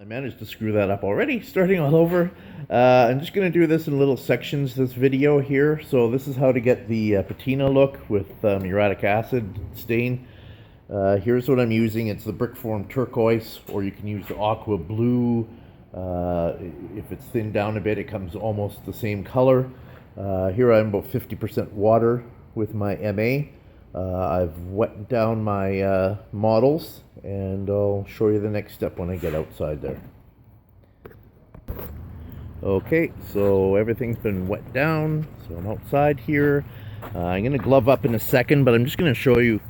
I managed to screw that up already, starting all over. I'm just going to do this in little sections, this video here. So this is how to get the patina look with muriatic acid stain. Here's what I'm using. It's the brick form turquoise, or you can use the aqua blue. If it's thinned down a bit, it comes almost the same color. Here I'm about 50% water with my MA. I've wet down my models, and I'll show you the next step when I get outside there. Okay, so everything's been wet down, so I'm outside here. I'm going to glove up in a second, but I'm just going to show you.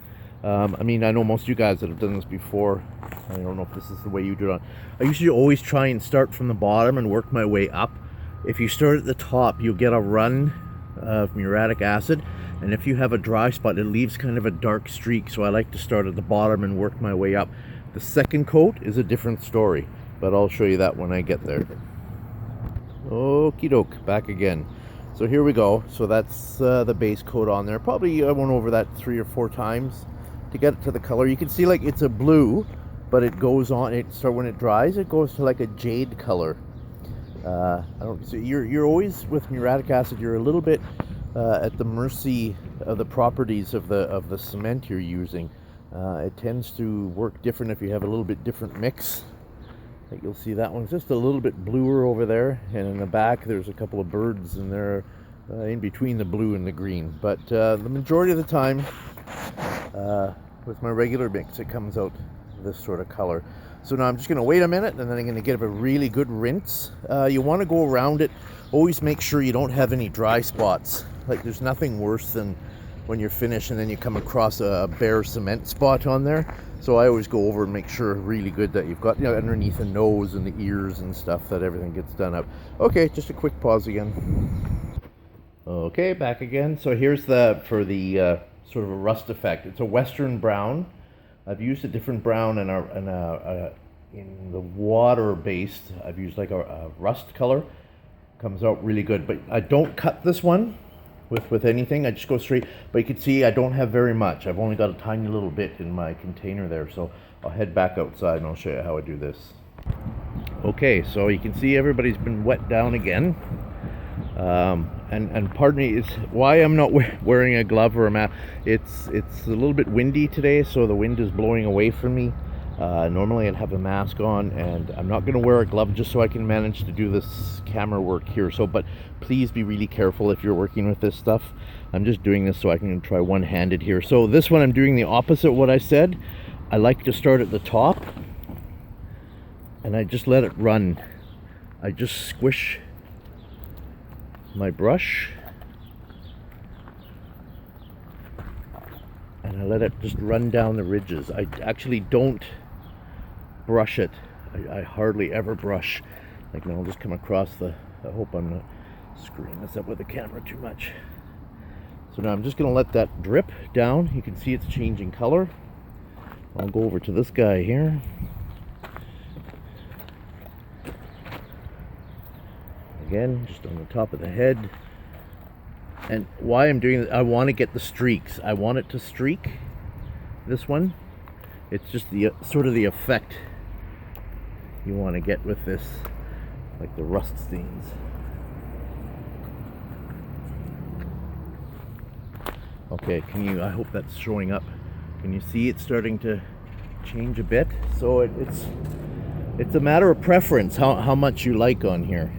I know most of you guys that have done this before. I don't know if this is the way you do it. I usually always try and start from the bottom and work my way up. If you start at the top, you'll get a run of muriatic acid. And if you have a dry spot, it leaves kind of a dark streak. So I like to start at the bottom and work my way up. The second coat is a different story, but I'll show you that when I get there. Okie doke, back again. So here we go. So that's the base coat on there. Probably I went over that 3 or 4 times to get it to the color. You can see like it's a blue, but it goes on. When it dries, it goes to like a jade color. You're always with muriatic acid. You're a little bit at the mercy of the properties of the cement you're using. It tends to work different if you have a little bit different mix. Like you'll see that one's just a little bit bluer over there, and in the back there's a couple of birds in there in between the blue and the green. But the majority of the time with my regular mix it comes out this sort of color. So now I'm just going to wait a minute, and then I'm going to give it a really good rinse. You want to go around it. Always make sure you don't have any dry spots. Like there's nothing worse than when you're finished and then you come across a bare cement spot on there. So I always go over and make sure really good that you've got, underneath the nose and the ears and stuff, that everything gets done up. Okay, just a quick pause again. Okay, back again. So here's for the sort of a rust effect. It's a western brown. I've used a different brown in the water based. I've used like a rust color. Comes out really good, but I don't cut this one with anything. I just go straight. But you can see I don't have very much. I've only got a tiny little bit in my container there. So I'll head back outside and I'll show you how I do this. Okay, so you can see everybody's been wet down again. And pardon me, is why I'm not wearing a glove or a mask. It's a little bit windy today, so the wind is blowing away from me. Normally I'd have a mask on, and I'm not going to wear a glove just so I can manage to do this camera work here. But please be really careful if you're working with this stuff. I'm just doing this so I can try one-handed here. So this one I'm doing the opposite of what I said. I like to start at the top, and I just let it run. I just squish my brush, and I let it just run down the ridges. I actually don't brush it. I hardly ever brush. Like now I'll just come across I hope I'm not screwing this up with the camera too much. So now I'm just going to let that drip down. You can see it's changing color. I'll go over to this guy here. Again, just on the top of the head. And why I'm doing this, I want to get the streaks. I want it to streak, this one. It's just the sort of the effect you want to get with this, like the rust stains. Okay, I hope that's showing up. Can you see it's starting to change a bit? So it's a matter of preference, how much you like on here.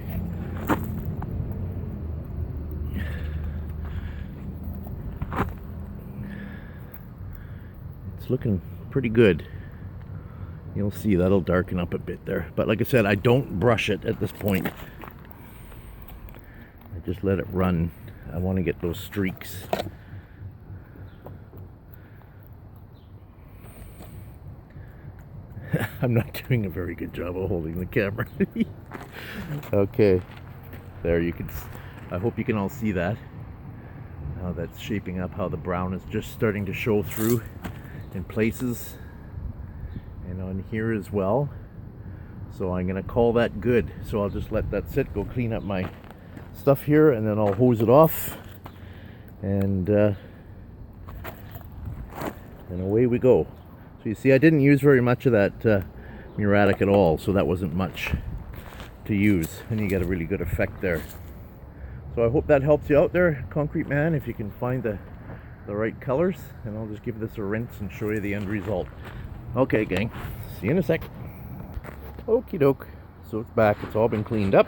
It's looking pretty good. You'll see that'll darken up a bit there. But like I said, I don't brush it at this point. I just let it run. I want to get those streaks. I'm not doing a very good job of holding the camera. Okay. There you can, I hope you can all see that. How that's shaping up, how the brown is just starting to show through in places, and on here as well. So I'm going to call that good. So I'll just let that sit, go clean up my stuff here, and then I'll hose it off, and away we go. So you see I didn't use very much of that muratic at all, so that wasn't much to use, and you get a really good effect there. So I hope that helps you out there, concrete man, if you can find the right colors, and I'll just give this a rinse and show you the end result. Okay gang, see you in a sec. Okie doke, so it's back, it's all been cleaned up.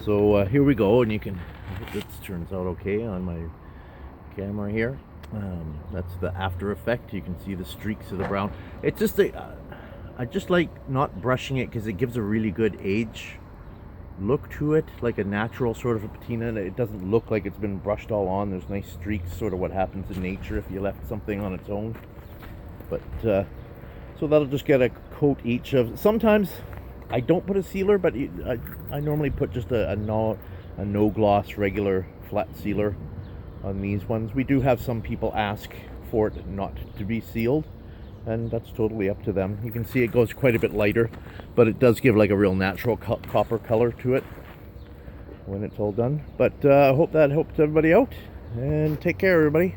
So here we go, and you can, I hope this turns out okay on my camera here. That's the after effect. You can see the streaks of the brown. It's just I just like not brushing it because it gives a really good age look to it, like a natural sort of a patina. It doesn't look like it's been brushed all on. There's nice streaks, sort of what happens in nature if you left something on its own. But so that'll just get a coat each of. Sometimes I don't put a sealer, but I normally put just a no gloss regular flat sealer on these ones. We do have some people ask for it not to be sealed, and that's totally up to them. You can see it goes quite a bit lighter, but it does give like a real natural copper color to it when it's all done. But I hope that helps everybody out, and take care everybody.